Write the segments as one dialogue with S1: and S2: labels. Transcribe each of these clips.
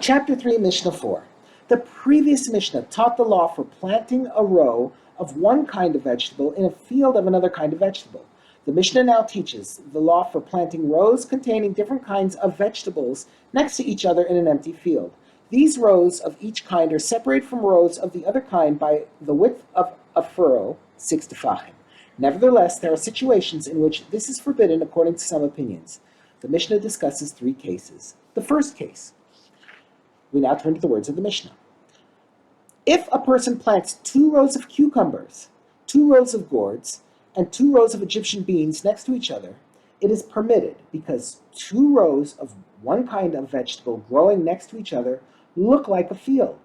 S1: Chapter 3, Mishnah 4. The previous Mishnah taught the law for planting a row of one kind of vegetable in a field of another kind of vegetable. The Mishnah now teaches the law for planting rows containing different kinds of vegetables next to each other in an empty field. These rows of each kind are separated from rows of the other kind by the width of a furrow, 6 tefachim. Nevertheless, there are situations in which this is forbidden according to some opinions. The Mishnah discusses 3 cases. The first case. We now turn to the words of the Mishnah. If a person plants 2 rows of cucumbers, 2 rows of gourds, and 2 rows of Egyptian beans next to each other, it is permitted because 2 rows of one kind of vegetable growing next to each other look like a field.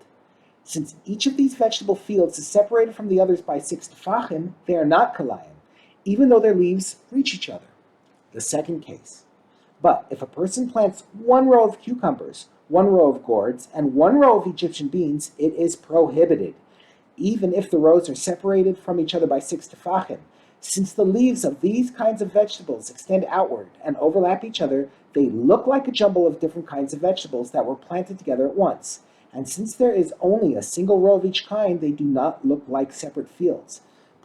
S1: Since each of these vegetable fields is separated from the others by 6 tefachim, they are not Kilayim, even though their leaves reach each other. The second case. But if a person plants 1 row of cucumbers, 1 row of gourds, and 1 row of Egyptian beans, it is prohibited, even if the rows are separated from each other by 6 tefachim. Since the leaves of these kinds of vegetables extend outward and overlap each other, they look like a jumble of different kinds of vegetables that were planted together at once. And since there is only a single row of each kind, they do not look like separate fields.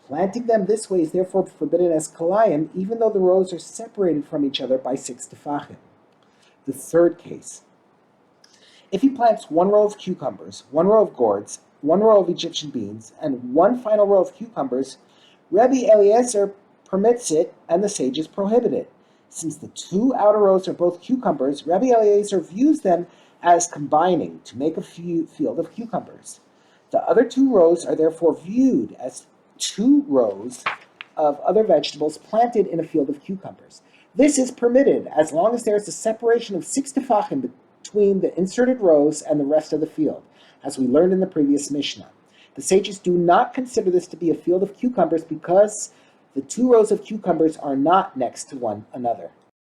S1: Planting them this way is therefore forbidden as Kilayim, even though the rows are separated from each other by 6 tefachim. The third case. If he plants 1 row of cucumbers, 1 row of gourds, 1 row of Egyptian beans, and 1 final row of cucumbers, Rabbi Eliezer permits it and the sages prohibit it. Since the 2 outer rows are both cucumbers, Rabbi Eliezer views them as combining to make a field of cucumbers. The other 2 rows are therefore viewed as 2 rows of other vegetables planted in a field of cucumbers. This is permitted as long as there is a separation of 6 tefachim between the inserted rows and the rest of the field, as we learned in the previous Mishnah. The sages do not consider this to be a field of cucumbers because the 2 rows of cucumbers are not next to one another.